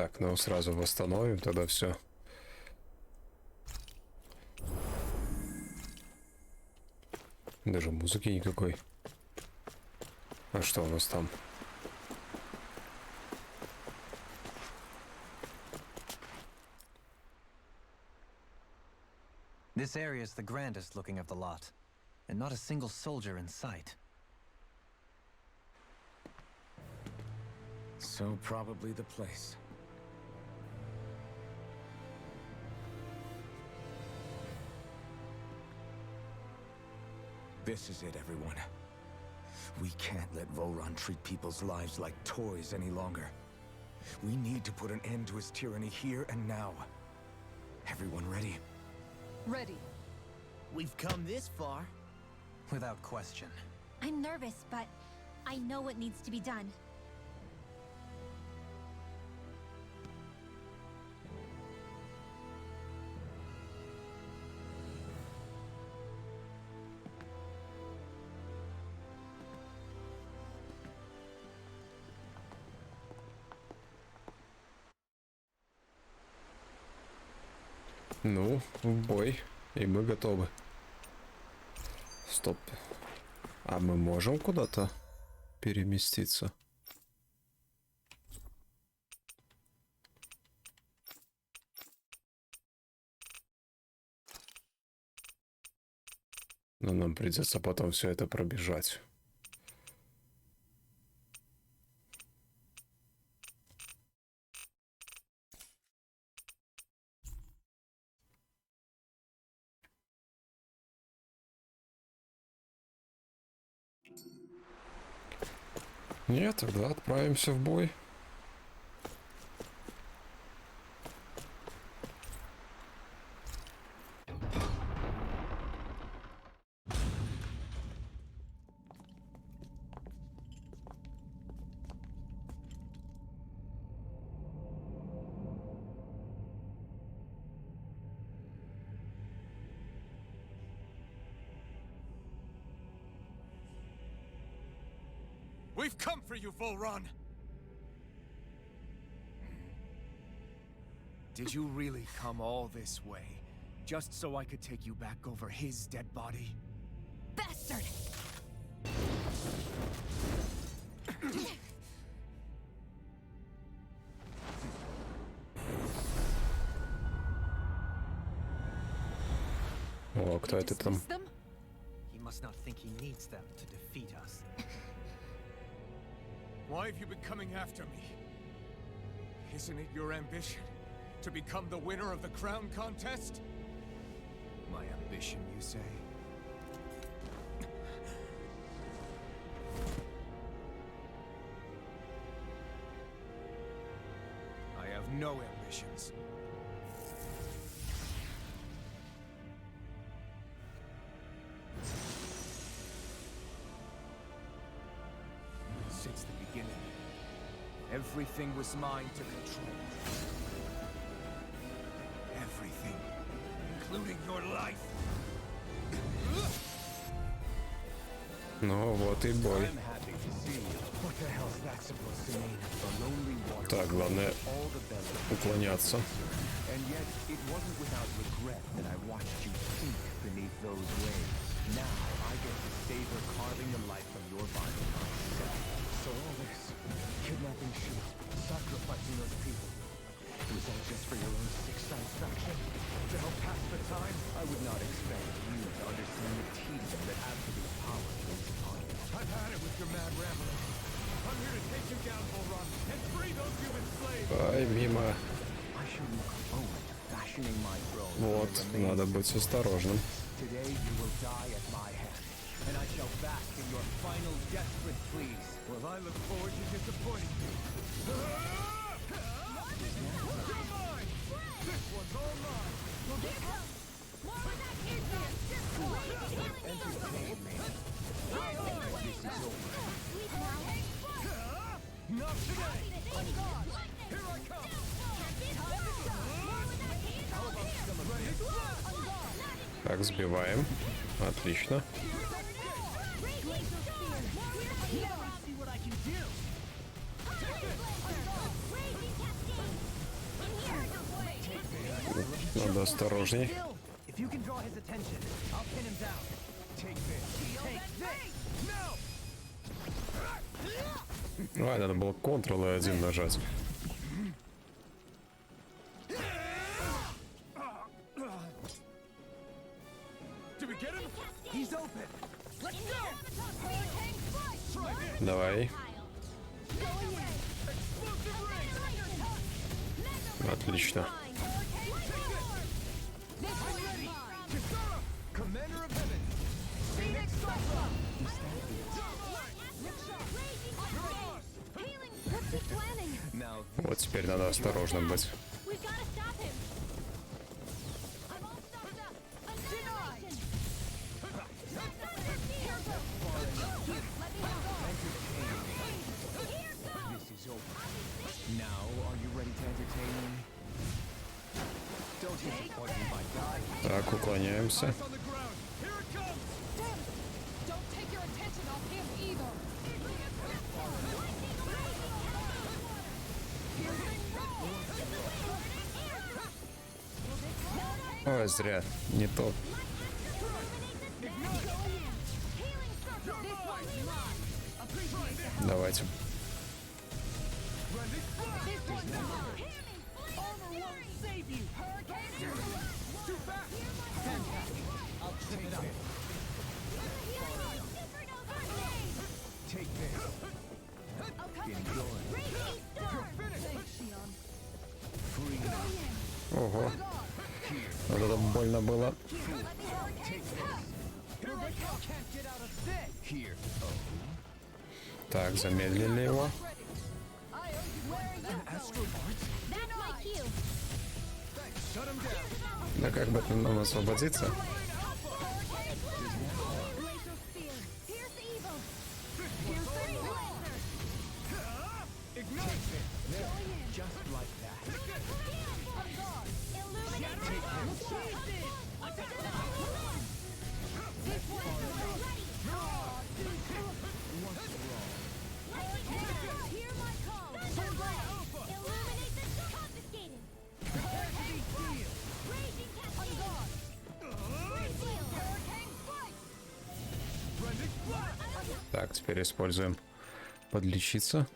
Так, ну сразу восстановим тогда все. Даже музыки никакой. А что у нас там? This area is the grandest looking of the lot, and not a single soldier in sight. So probably the place. This is it, everyone. We can't let Volrun treat people's lives like toys any longer. We need to put an end to his tyranny here and now. Everyone ready? Ready. We've come this far. Without question. I'm nervous, but I know what needs to be done. Ну, в бой. И мы готовы. Стоп. А мы можем куда-то переместиться? Но нам придется потом все это пробежать. Нет, тогда отправимся в бой. We've come for you, Volrun! Did you really come all this way, just so I could take you back over his dead body? Bastard! О, кто это там? Dismiss them? He must not think he needs them to defeat us. Why have you been coming after me? Isn't it your ambition to become the winner of the crown contest? My ambition, you say? I have no ambitions. Since the beginning, everything was mine to control. Everything, including your life. Ну вот и бой. I'm happy to see you. What the hell is that supposed to mean? The lonely water. Так, главное All the belly. уклоняться. And yet, it wasn't without regret that I watched you sink beneath those waves. Now, I get to savor carving the life from your body myself. So all this, kidnapping sheep, sacrificing those people, it was all just for your own sick satisfaction? To help pass the time? I would not expect you to understand the tedium that absolute power brings upon you. I've had it with your mad rambling. I'm here to take you down, Volrun, and free those human slaves! Ай, мимо. I should look forward to fashioning my throne. Вот, надо быть осторожным. Today you will die at my hand, and I shall bask in your final desperate pleas. Well, I look forward to disappointing you. You're mine! This one's all mine! Entertain me. This is over. Not today! Here I come! Так, сбиваем. Отлично. осторожней. If you can draw his attention, I'll pin him down. Take this. Take this. No. А, надо было Ctrl и 1 нажать. Did we get him? He's open. Let's go. Давай. Отлично. Commander of Heaven. Now, Вот теперь надо осторожно быть. this is over. Now, are you ready to entertain me? Don't disappoint me by dying. Так, уклоняемся. On the ground. Here it comes. Damn it! Don't take your attention off him either. Ой, зря. Не то. Давайте. Take this. Ого. Вот это больно было. Here. Так, замедлили его. Shut him down. Да как бы это нам освободиться? Ignite it. Just like that. Так, теперь используем подлечиться.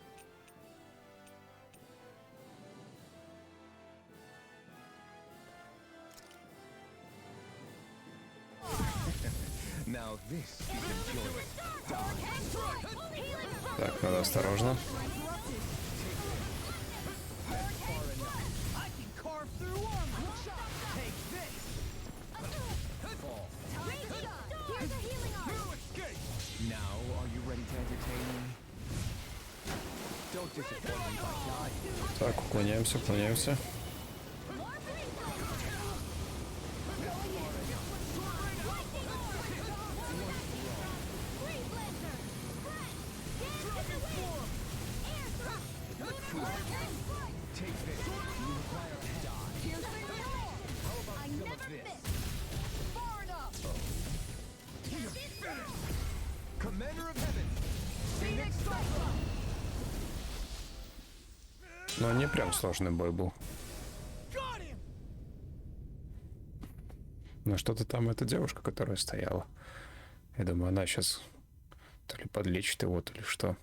Now this is enjoyment. Так, надо осторожно. I can carve through armor. Take this. Fall. Now, are you ready to entertain me? Don't disappoint me by dying. Так, уклоняемся, уклоняемся. Take this. You require to die. How about some of this? Commander of Heaven. Phoenix Cyclone. Но не прям сложный бой был. Got him. Но что-то там эта девушка, которая стояла. Я думаю, она сейчас то ли подлечит его, то ли что.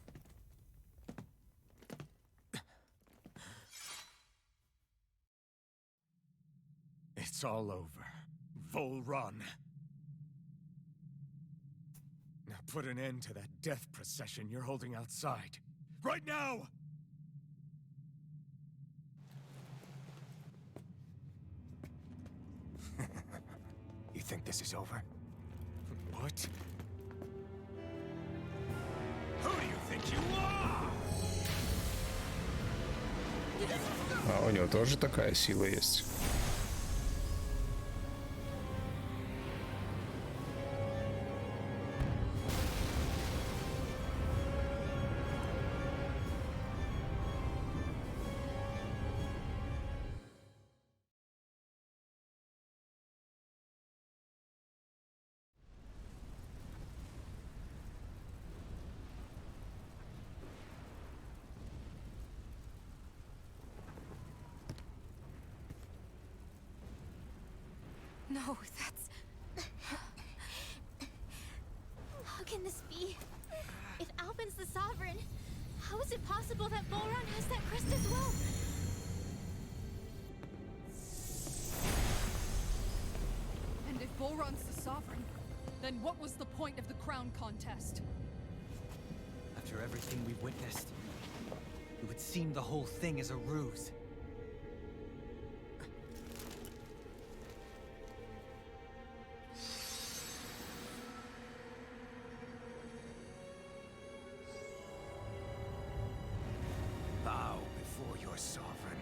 It's all over. Volrun. Now put an end to that death procession you're holding outside. Right now! You think this is over? What? Who do you think you are? А у него тоже такая сила есть. No, that's... How can this be? If Alpin's the sovereign, how is it possible that Volrun has that crest as well? And if Volrun's the sovereign, then what was the point of the crown contest? After everything we've witnessed, it would seem the whole thing is a ruse. Bow before your sovereign.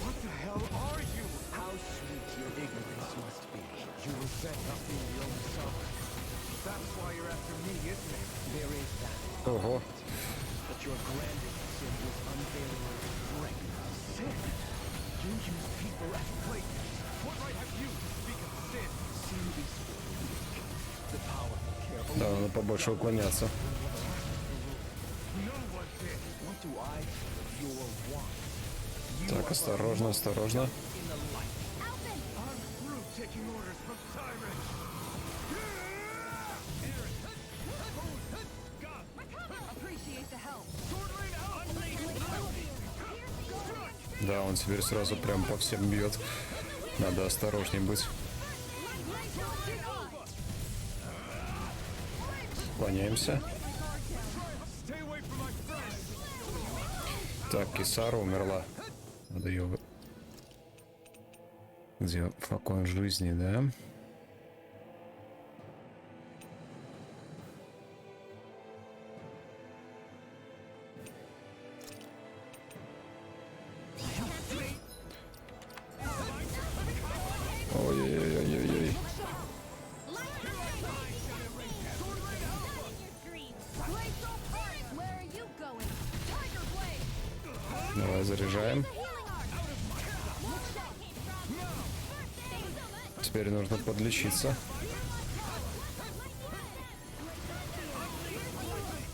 What the hell are you? How sweet your ignorance must be. You regret not being your own sovereign. That's why you're after me, isn't it? There is that. Ого. But your grandest sin was unveiling your strength. Sin? You use people as playthings. What right have you to speak of sin? Sin is weak. The powerful care only. Да, надо побольше уклоняться. No one did. What do I do? Your want. You Так, are осторожно, осторожно. in the light. I'm through taking orders from tyrants. Appreciate the help. Да, он теперь сразу прям по всем бьет. Надо осторожней быть. Склоняемся. Так, Кисара умерла. Надо ее... Где флакон жизни, да? Ой-ой-ой-ой-ой. Давай заряжаем. Теперь нужно подлечиться.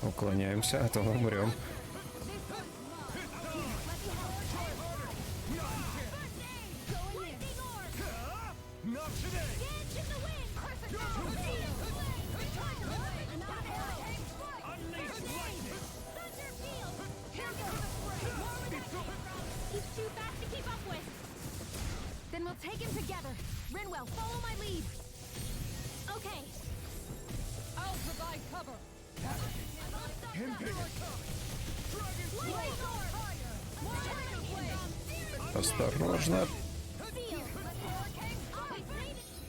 Уклоняемся, а то мы умрем. Then we'll take him together. Rinwell, follow my lead. Okay. I'll provide cover. Осторожно.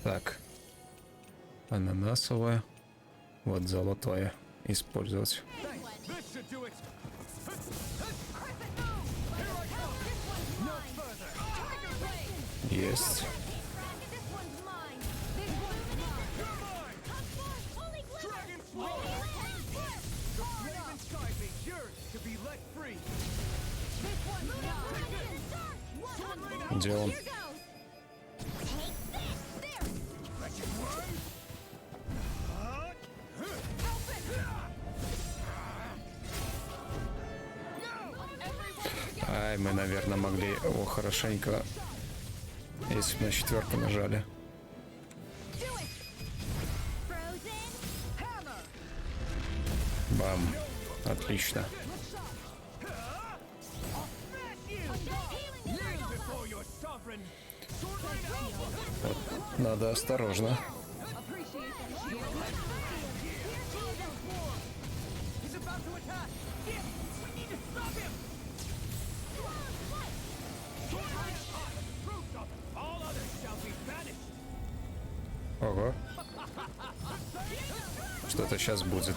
Так. Ананасовое. Вот золотое. Использовать. Есть. Где он? Ай, мы, наверное, могли его хорошенько, если бы на 4 нажали. Бам. Отлично. Вот. Надо осторожно. Ого. Что-то сейчас будет.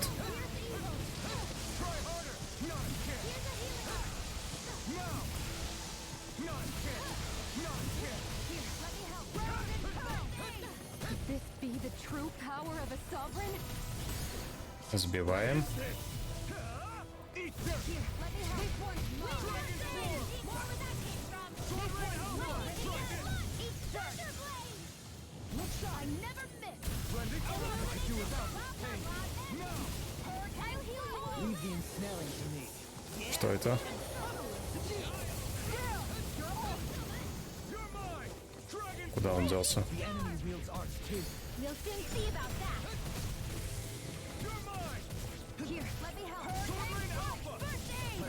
Сбиваем. Куда он делся? The enemy wields arts too. We'll soon see about that. Here, let me help. First aid!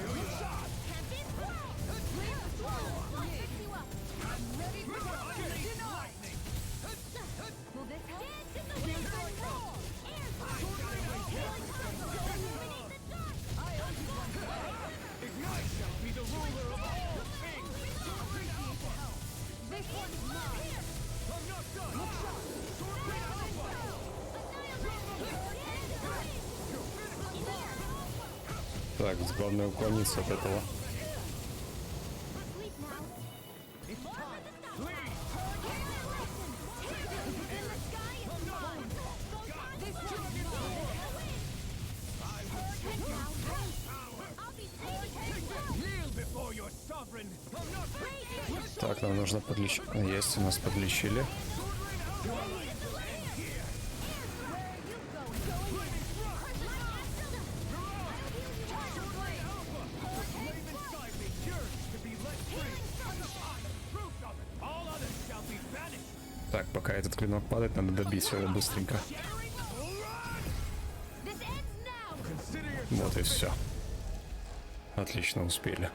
Tempted swirl! Clear the swirl! I'll fix you up. I'm ready for deny! Will this help? Dance in the wind! Air fire! Healing combo! Illuminate the dark! I Ignite shall be the ruler of all things! This one's mine! I'm not done! Look sharp! Sword Alpha! Так, главное уклониться от этого. Так, нам нужно подлечить. Есть, у нас подлечили. Так, пока этот клинок падает, надо добить его быстренько. Вот и все. Отлично, успели.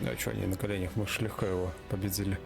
А что, они на коленях? Мы ж легко его победили.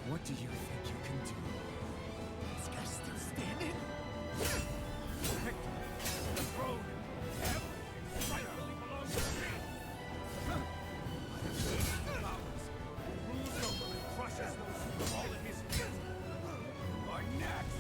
What do you think you can do? This guy's still standing? The throne! Everything rightfully belongs to me! Rules over and crushes those who fall in his feet! Are next!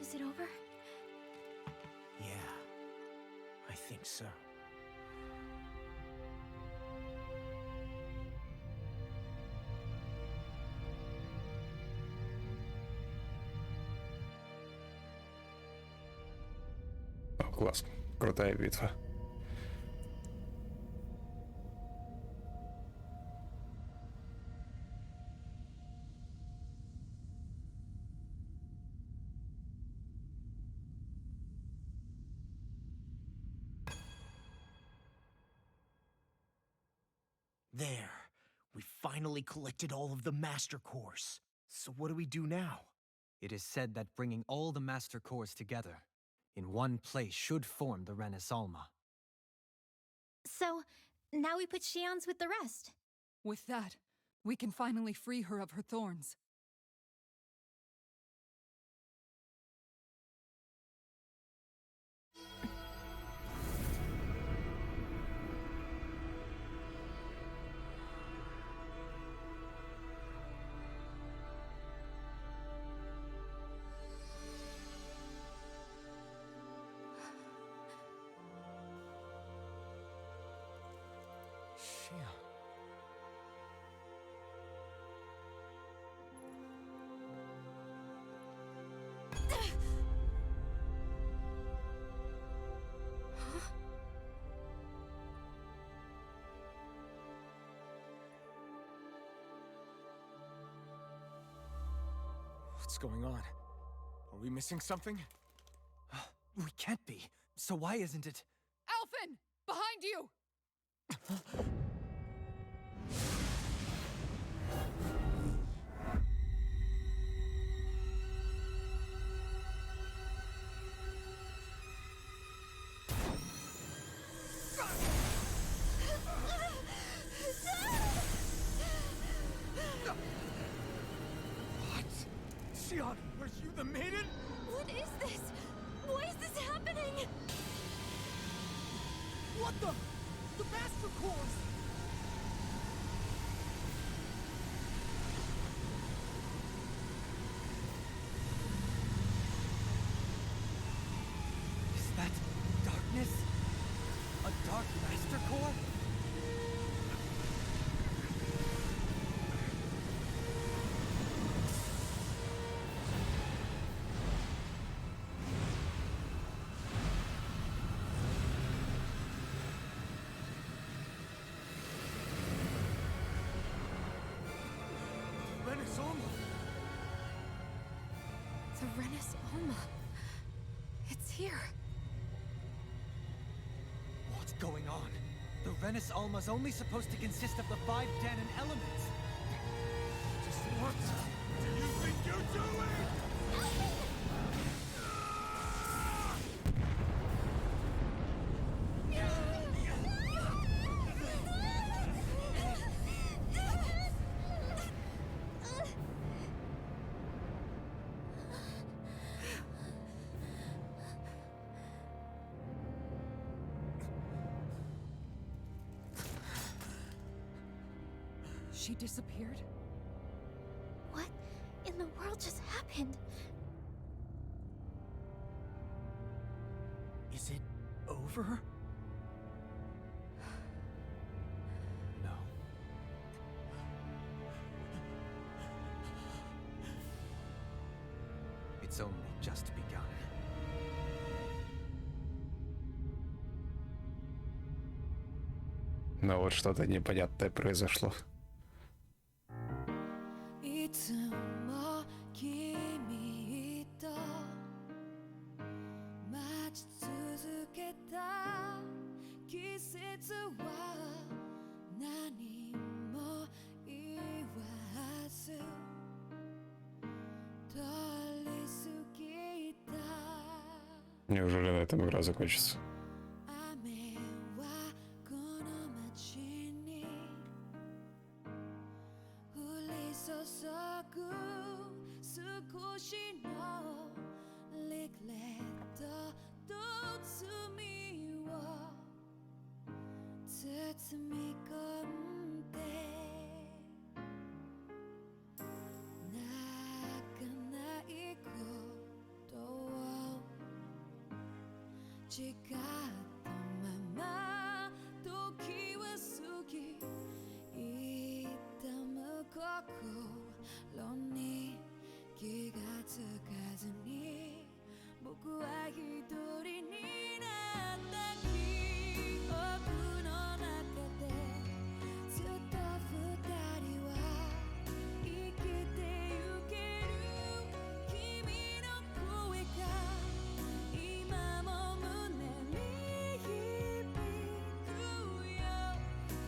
Is it over? Yeah, I think so. О, класс. Крутая битва. There. We finally collected all of the Master Cores. So what do we do now? It is said that bringing all the Master Cores together in one place should form the Renaissance. So, now we put Shion's with the rest. With that, we can finally free her of her thorns. What's going on? Are we missing something? We can't be. So why isn't it? Alphen! Behind you! What? Xion, are you the maiden? What is this? Why is this happening? What the? The Master Course! Is that darkness? A dark Master Core? The Renis Alma. It's here. What's going on? The Renis Alma's only supposed to consist of the 5 Danon elements. Just what do you think you're doing? She disappeared? What in the world just happened? Is it over? No. It's only just begun. Но вот что-то непонятное произошло. いつも君と待ち続けた季節は何も言わず通り過ぎた Неужели на этом игра закончится? 雨はこの街に降り注ぐ少しのリグレットと罪を包み込んで泣かないことを誓ったまま時は過ぎ痛む心に気がつかずに僕は一人になった記憶の中でずっと二人は生きてゆける君の声が今も胸に響くよ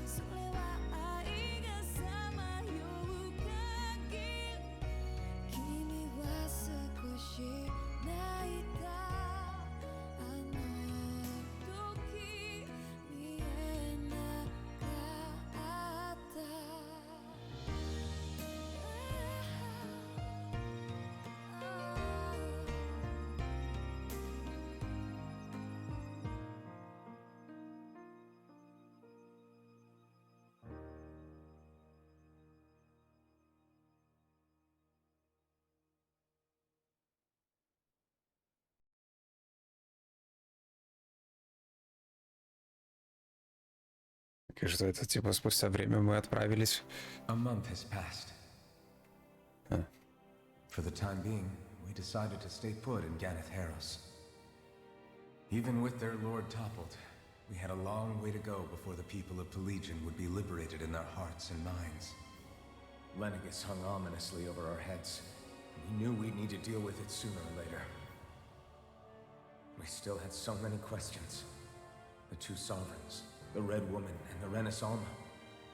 それは愛がさまよう限り君は少し泣いたあの時見えなかったИ что это, типа, спустя время мы отправились? A month has passed. Huh. For the time being, we decided to stay put in Ganeth Harros. Even with their lord toppled, we had a long way to go before the people of Pelegion would be liberated in their hearts and minds. Lenegis hung ominously over our heads, and we knew we'd need to deal with it sooner or later. We still had so many questions. The two sovereigns, the Red Woman and the Renaissance,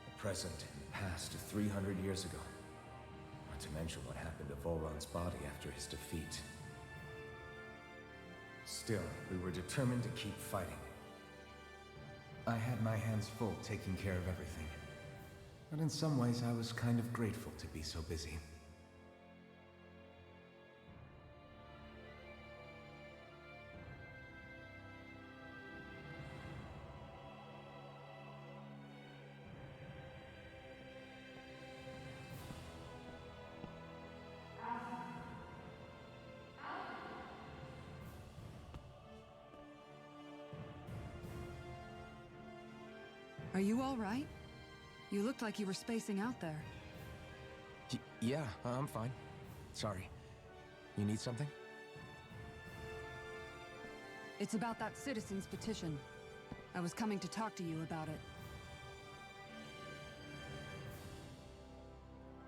the present and past of 300 years ago. Not to mention what happened to Volran's body after his defeat. Still, we were determined to keep fighting. I had my hands full taking care of everything. But in some ways, I was kind of grateful to be so busy. Are you all right? You looked like you were spacing out there. Yeah, I'm fine. Sorry. You need something? It's about that citizen's petition. I was coming to talk to you about it.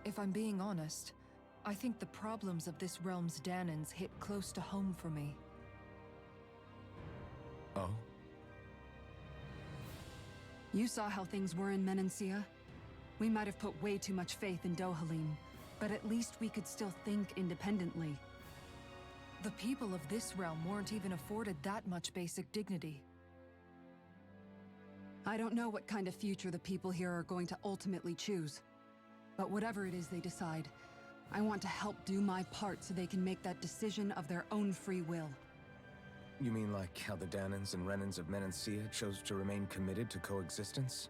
If I'm being honest, I think the problems of this realm's Danans hit close to home for me. Oh? You saw how things were in Menancia. We might have put way too much faith in Dohalim, but at least we could still think independently. The people of this realm weren't even afforded that much basic dignity. I don't know what kind of future the people here are going to ultimately choose. But whatever it is they decide, I want to help do my part so they can make that decision of their own free will. You mean like how the Danans and Renans of Menancia chose to remain committed to coexistence?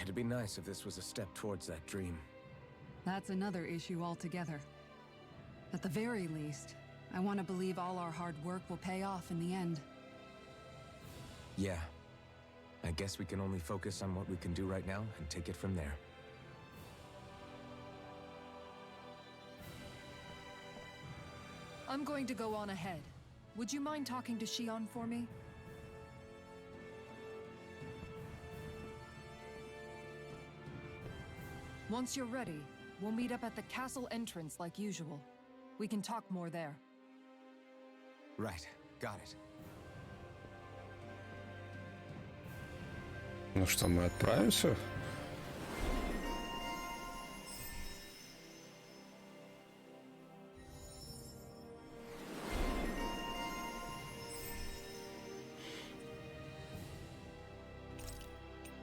It'd be nice if this was a step towards that dream. That's another issue altogether. At the very least, I want to believe all our hard work will pay off in the end. Yeah. I guess we can only focus on what we can do right now and take it from there. I'm going to go on ahead. Would you mind talking to Shion for me? Once you're ready, we'll meet up at the castle entrance like usual. We can talk more there. Right. Got it. Ну что, мы отправимся?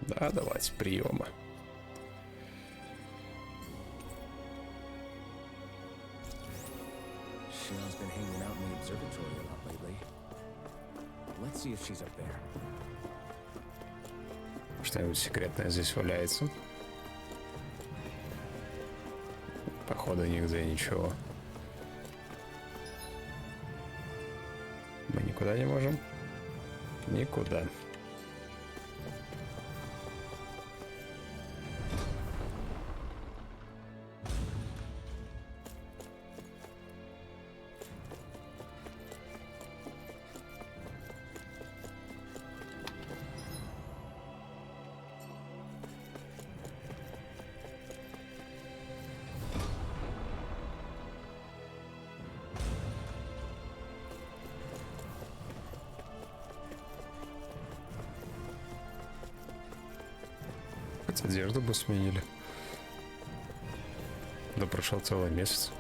Да, давайте приемы. Shion's been hanging out in the observatory a lot lately. Let's see if she's up there. Что-нибудь секретное здесь валяется? Походу нигде ничего. Мы никуда не можем? Никуда. Хоть одежду бы сменили. Да прошел целый месяц.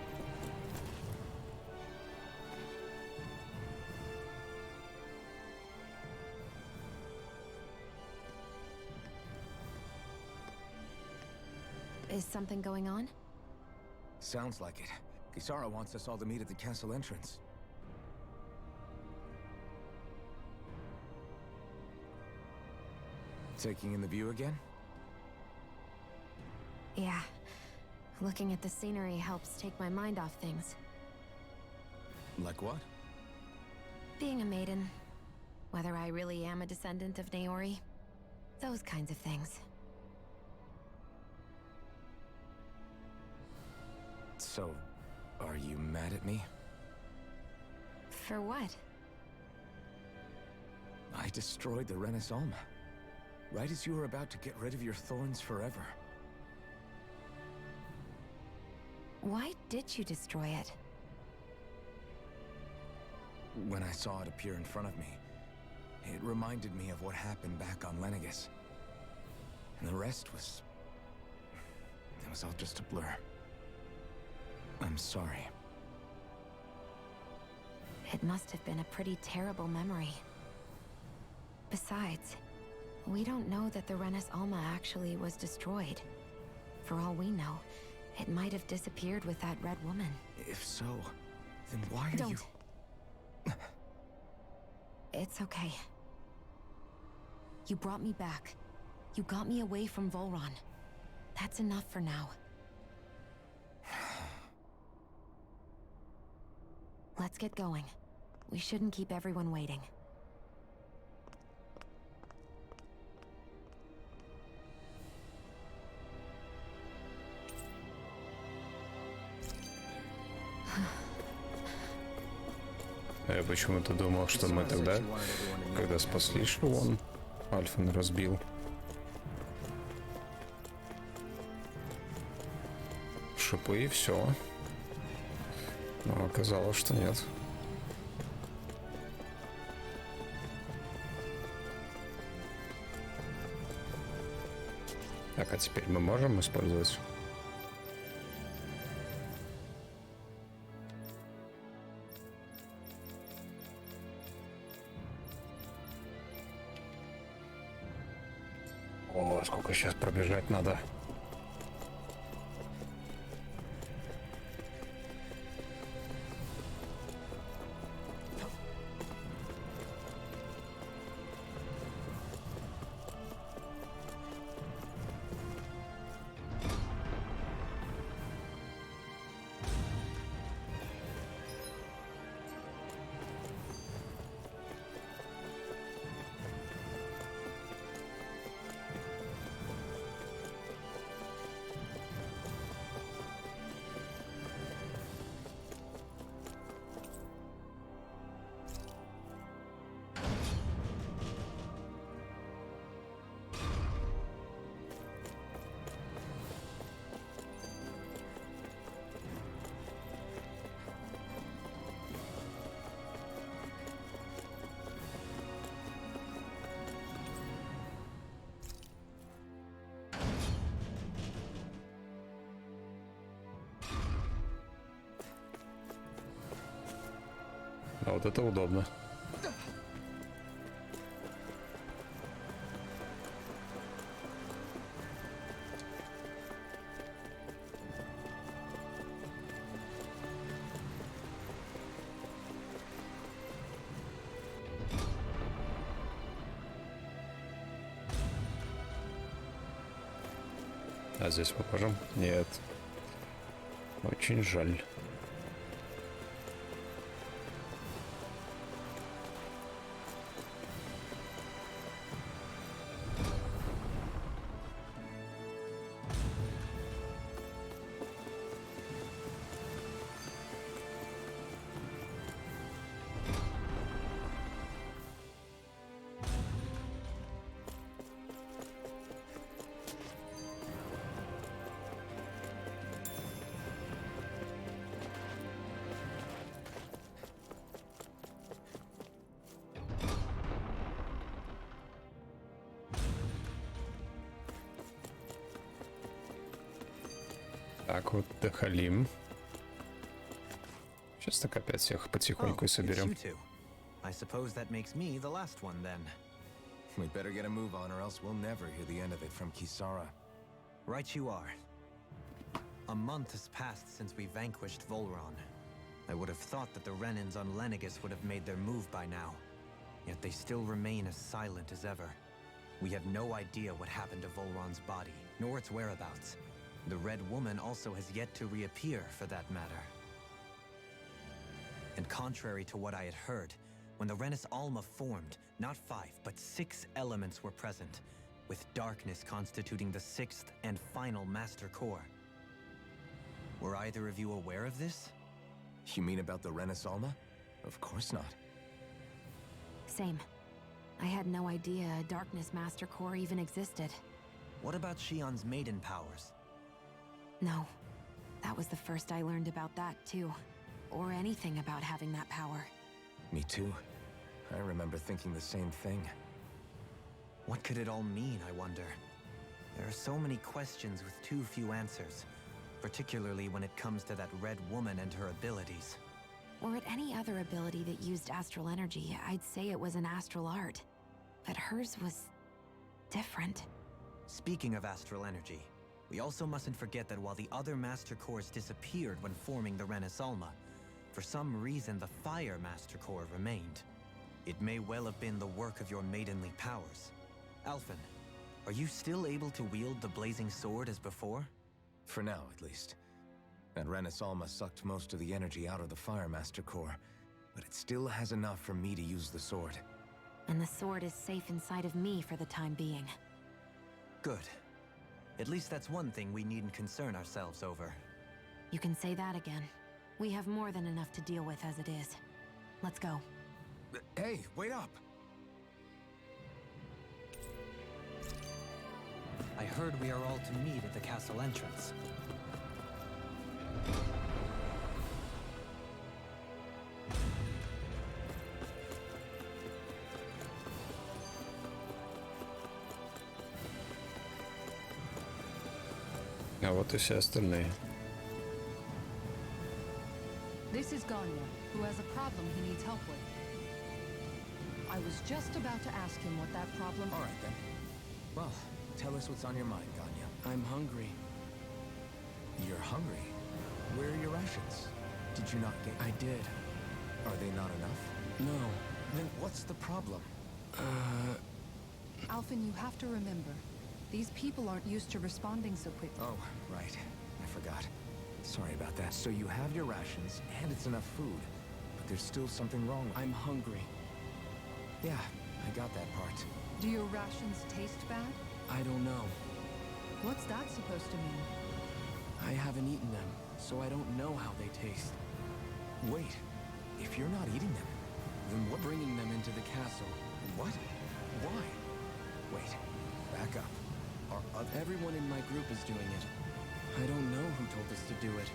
Is something going on? Sounds like it. Kisara wants us all to meet at the castle entrance. Taking in the view again? Yeah. Looking at the scenery helps take my mind off things. Like what? Being a maiden. Whether I really am a descendant of Naori. Those kinds of things. So So, are you mad at me? For what? I destroyed the Renaissance, right as you were about to get rid of your thorns forever. Why did you destroy it? When I saw it appear in front of me, it reminded me of what happened back on Lenegis. And the rest was... it was all just a blur. I'm sorry. It must have been a pretty terrible memory. Besides, we don't know that the Renaissance actually was destroyed. For all we know, it might have disappeared with that red woman. If so, then why are Don't. you... It's okay. You brought me back. You got me away from Volrun. That's enough for now. Let's get going. We shouldn't keep everyone waiting. Я почему-то думал, что мы тогда, когда спасли Шивон, Альфин разбил. Шипы и все. Но оказалось, что нет. Так, а теперь мы можем использовать? О, сколько сейчас пробежать надо. А вот это удобно. А здесь мы можем? Нет. Очень жаль. Так вот, дохалим. Сейчас так опять всех потихоньку и соберем. I suppose that makes me the last one then. We better get a move on or else we'll never hear the end of it from Kisara. Right you are. A month has passed since we vanquished Volrun. I would have thought that the Renans on Lenegis would have made their move by now. Yet they still remain as silent as ever. We have no idea what happened to Volran's body, nor its whereabouts. The Red Woman also has yet to reappear, for that matter. And contrary to what I had heard, when the Renaissance formed, not 5, but 6 elements were present, with darkness constituting the 6th and final Master Core. Were either of you aware of this? You mean about the Renaissance? Of course not. Same. I had no idea a Darkness Master Core even existed. What about Shion's maiden powers? No. That was the first I learned about that, too. Or anything about having that power. Me too. I remember thinking the same thing. What could it all mean, I wonder? There are so many questions with too few answers, particularly when it comes to that red woman and her abilities. Were it any other ability that used astral energy, I'd say it was an astral art. But hers was different. Speaking of astral energy, we also mustn't forget that while the other Master Cores disappeared when forming the Renaissance, for some reason the Fire Master Core remained. It may well have been the work of your maidenly powers. Alphen, are you still able to wield the blazing sword as before? For now, at least. That Renaissance sucked most of the energy out of the Fire Master Core, but it still has enough for me to use the sword. And the sword is safe inside of me for the time being. Good. At least that's one thing we needn't concern ourselves over. You can say that again. We have more than enough to deal with as it is. Let's go. Hey, wait up! I heard we are all to meet at the castle entrance. А вот и все остальные. This is Ganya, who has a problem he needs help with. I was just about to ask him what that problem... All right, then. Well, tell us what's on your mind, Ganya. I'm hungry. You're hungry? Where are your rations? Did you not get... I did. Are they not enough? No. Then what's the problem? Alphen, you have to remember, these people aren't used to responding so quickly. Oh, right. I forgot. Sorry about that. So you have your rations, and it's enough food, but there's still something wrong. I'm hungry. Yeah, I got that part. Do your rations taste bad? I don't know. What's that supposed to mean? I haven't eaten them, so I don't know how they taste. Wait, if you're not eating them, then what? Bringing them into the castle. What? Why? Wait, back up. Everyone in my group is doing it. I don't know who told us to do it.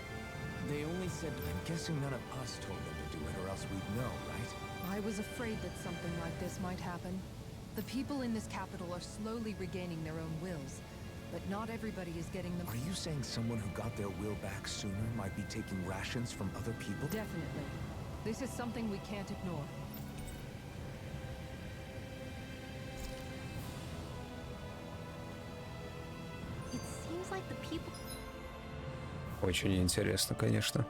They only said... I'm guessing none of us told them to do it, or else we'd know, right? I was afraid that something like this might happen. The people in this capital are slowly regaining their own wills, but not everybody is getting them. Are you saying someone who got their will back sooner might be taking rations from other people? Definitely. This is something we can't ignore. It seems like the people... Очень интересно, конечно.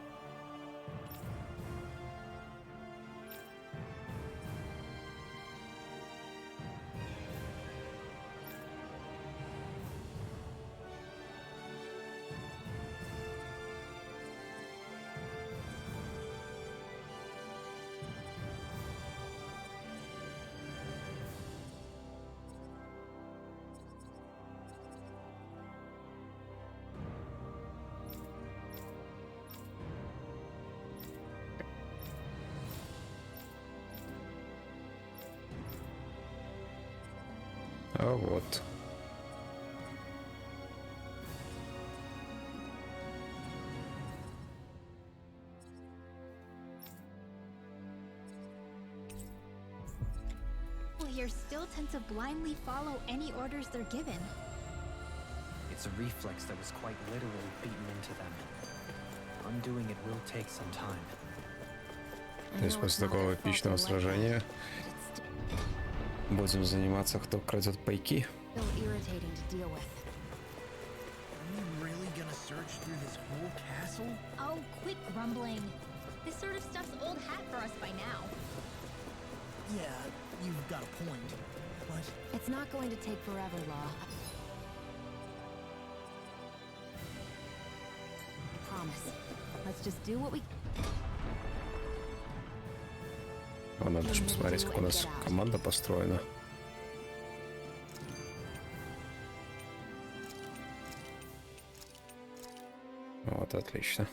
А вот. here still tend to blindly follow any orders they're given. It's a reflex that was quite literally beaten into them. Undoing it will take some time. То есть после такого эпичного сражения будем заниматься, кто крадет пайки. Oh, quit grumbling. This sort of stuff's old hat for us by now. Yeah, you've got a point, but... It's not going to take forever, Law. Promise. Let's just do what we... Надо же посмотреть, как у нас команда построена. Вот, отлично.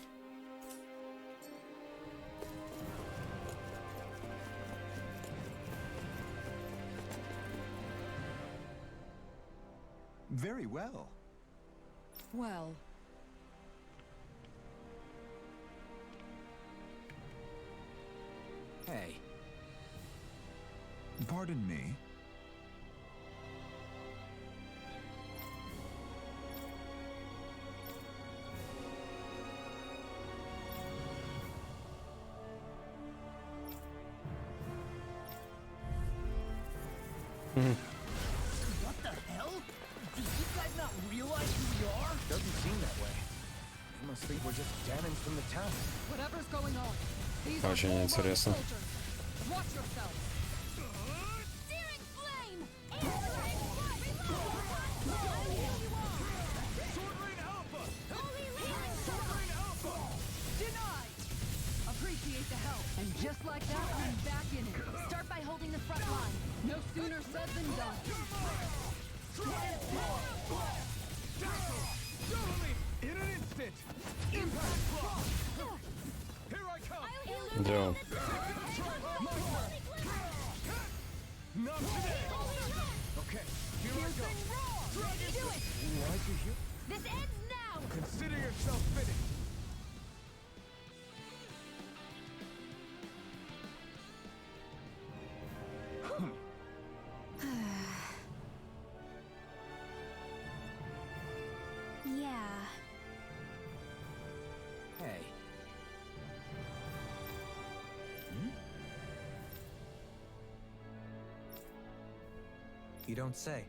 Very well. Well, Hey, Pardon me. What the hell? Do you guys not realize who we are? doesn't seem that way. They must think we're just Danins from the town. whatever's going on, these are Очень Volrun интересно. soldiers. Watch yourself. Searing flame! Airstrike! Sword Rain Alpha! Holy Healing Sword Rain Alpha! Denied! Appreciate the help. And just like that, I'm back in it. Start by holding the front line. No sooner said than done. Totally! In an instant! Impact block! Here I come! Делал. Not today! Okay, here I go! Do it! Why'd you hear? This ends now! Consider yourself finished! Yeah. Hey. You don't say.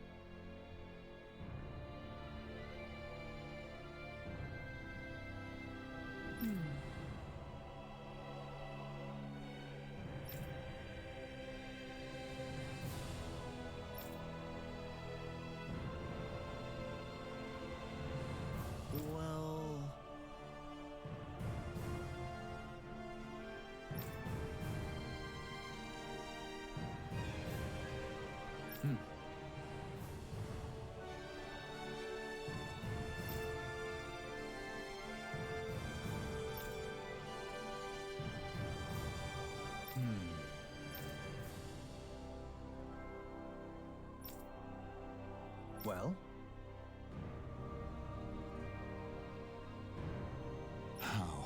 Well... Well? How?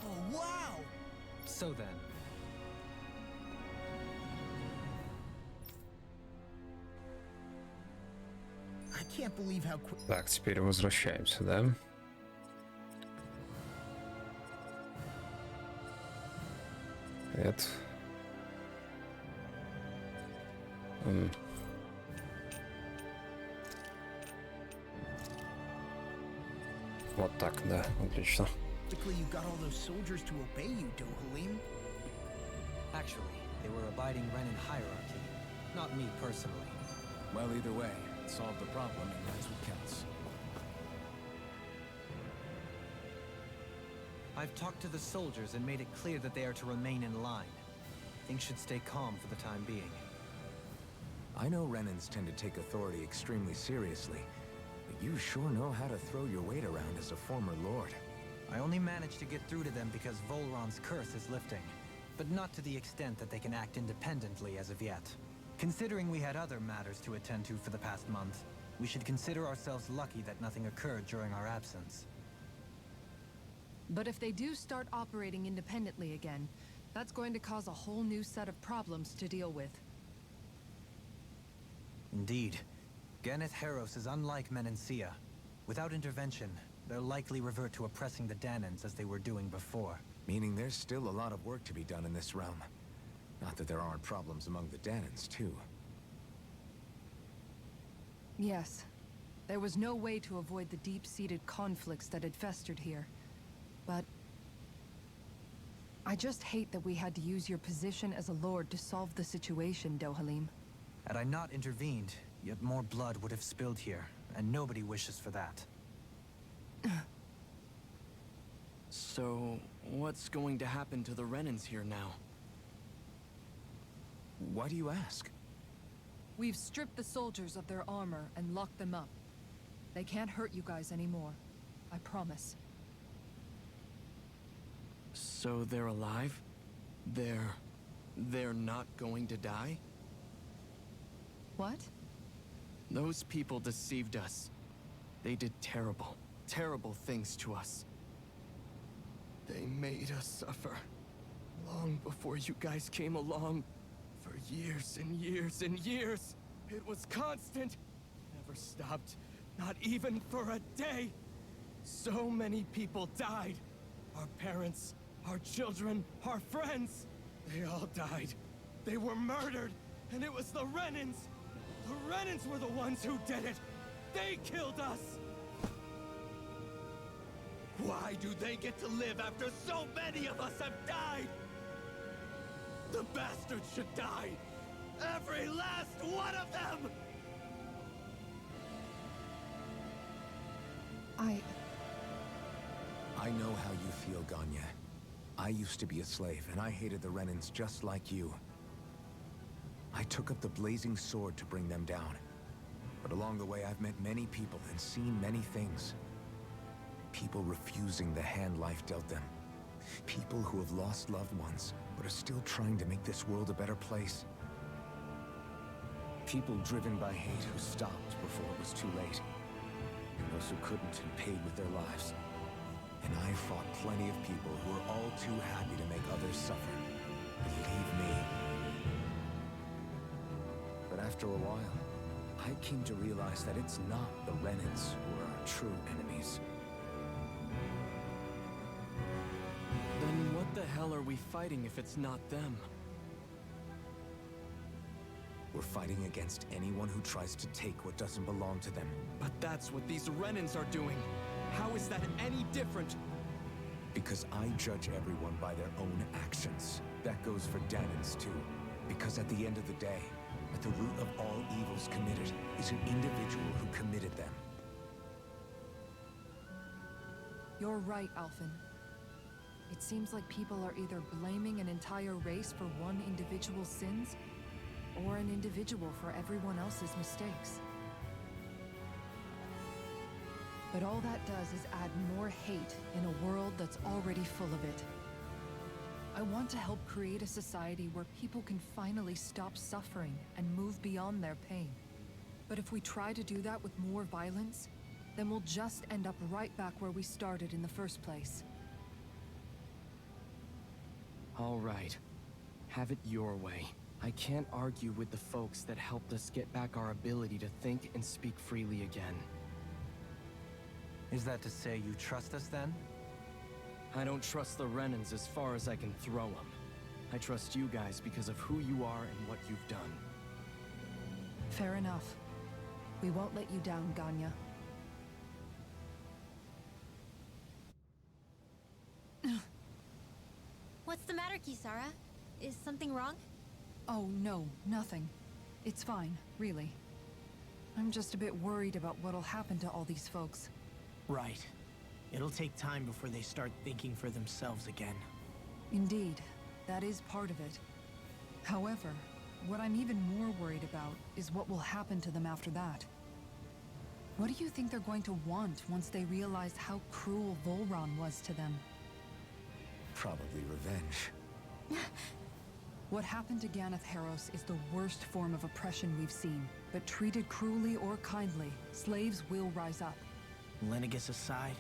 Oh, wow! So then, I can't believe how quick... Так, теперь возвращаемся, да? Привет. Вот так, да, отлично. Quickly you got all those soldiers to obey you, Dohalim. actually, they were abiding Renin hierarchy, not me personally. Well, either way, it solved the problem, and that's what counts. I've talked to the soldiers and made it clear that they are to remain in line. Things should stay calm for the time being. I know Renans tend to take authority extremely seriously, but you sure know how to throw your weight around as a former lord. I only managed to get through to them because Volran's curse is lifting, but not to the extent that they can act independently as of yet. Considering we had other matters to attend to for the past month, we should consider ourselves lucky that nothing occurred during our absence. But if they do start operating independently again, that's going to cause a whole new set of problems to deal with. Indeed. Ganeth Heros is unlike Menencia. Without intervention, they'll likely revert to oppressing the Danans as they were doing before. Meaning there's still a lot of work to be done in this realm. Not that there aren't problems among the Danans, too. Yes. There was no way to avoid the deep-seated conflicts that had festered here. But... I just hate that we had to use your position as a lord to solve the situation, Dohalim. Had I not intervened, yet more blood would have spilled here, and nobody wishes for that. So, what's going to happen to the Renans here now? Why do you ask? We've stripped the soldiers of their armor and locked them up. They can't hurt you guys anymore. I promise. So they're alive? They're not going to die? What? Those people deceived us. They did terrible, terrible things to us. They made us suffer. Long before you guys came along. For years and years and years. It was constant. Never stopped. Not even for a day. So many people died. Our parents, our children, our friends. They all died. They were murdered. And it was the Renans. The Renans were the ones who did it. They killed us. Why do they get to live after so many of us have died? The bastards should die. Every last one of them! I know how you feel, Ganya. I used to be a slave, and I hated the Renans just like you. I took up the blazing sword to bring them down. But along the way, I've met many people and seen many things. People refusing the hand life dealt them. People who have lost loved ones, but are still trying to make this world a better place. People driven by hate who stopped before it was too late. And those who couldn't and paid with their lives. And I fought plenty of people who were all too happy to make others suffer. Believe me. But after a while, I came to realize that it's not the Renans who are our true enemies. Then what the hell are we fighting if it's not them? We're fighting against anyone who tries to take what doesn't belong to them. But that's what these Renans are doing. How is that any different? Because I judge everyone by their own actions. That goes for Danans too. Because at the end of the day, at the root of all evils committed is an individual who committed them. You're right, Alphen. It seems like people are either blaming an entire race for one individual's sins, or an individual for everyone else's mistakes. But all that does is add more hate in a world that's already full of it. I want to help create a society where people can finally stop suffering and move beyond their pain. But if we try to do that with more violence, then we'll just end up right back where we started in the first place. All right. Have it your way. I can't argue with the folks that helped us get back our ability to think and speak freely again. Is that to say you trust us then? I don't trust the Renans as far as I can throw them. I trust you guys because of who you are and what you've done. Fair enough. We won't let you down, Ganya. What's the matter, Kisara? Is something wrong? Oh, no, nothing. It's fine, really. I'm just a bit worried about what'll happen to all these folks. Right. It'll take time before they start thinking for themselves again. Indeed, that is part of it. However, what I'm even more worried about is what will happen to them after that. What do you think they're going to want once they realize how cruel Volrun was to them? Probably revenge. What happened to Ganeth Harros is the worst form of oppression we've seen. But treated cruelly or kindly, slaves will rise up. Lenegis aside,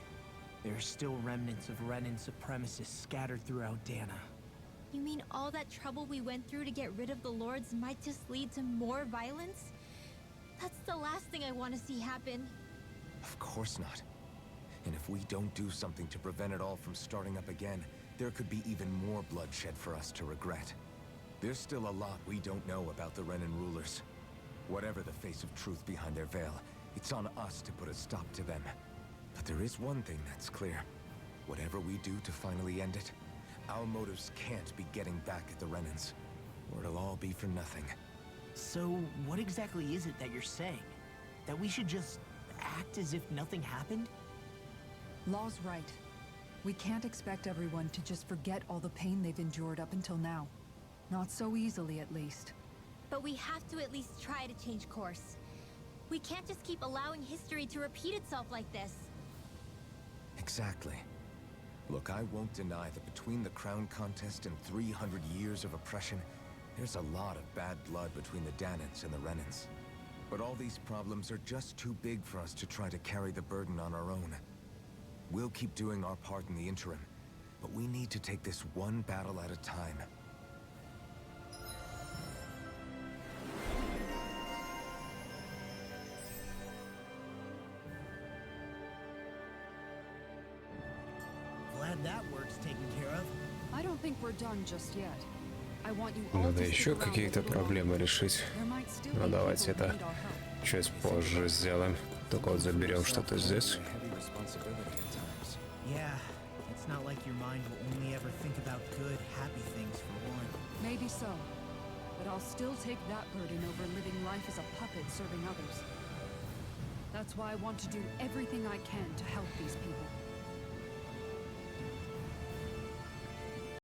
there are still remnants of Renan supremacists scattered throughout Dana. You mean all that trouble we went through to get rid of the Lords might just lead to more violence? That's the last thing I want to see happen. Of course not. And if we don't do something to prevent it all from starting up again, there could be even more bloodshed for us to regret. There's still a lot we don't know about the Renan rulers. Whatever the face of truth behind their veil, it's on us to put a stop to them. But there is one thing that's clear. Whatever we do to finally end it, our motives can't be getting back at the Renans, or it'll all be for nothing. So, what exactly is it that you're saying? That we should just act as if nothing happened? Law's right. We can't expect everyone to just forget all the pain they've endured up until now. Not so easily, at least. but we have to at least try to change course. We can't just keep allowing history to repeat itself like this. Exactly. Look, I won't deny that between the crown contest and 300 years of oppression, there's a lot of bad blood between the Danans and the Renans. But all these problems are just too big for us to try to carry the burden on our own. We'll keep doing our part in the interim, but we need to take this one battle at a time. Glad that work's taken care of. I don't think we're done just yet. I want you all Надо to stick еще around a какие-то little проблемы longer. решить. There might still Ну be давайте people who это need our help. чуть позже сделаем. Только вот заберем что-то здесь. Yeah, it's not like your mind will only ever think about good, happy things for one. Maybe so. But I'll still take that burden over living life as a puppet serving others. That's why I want to do everything I can to help these people.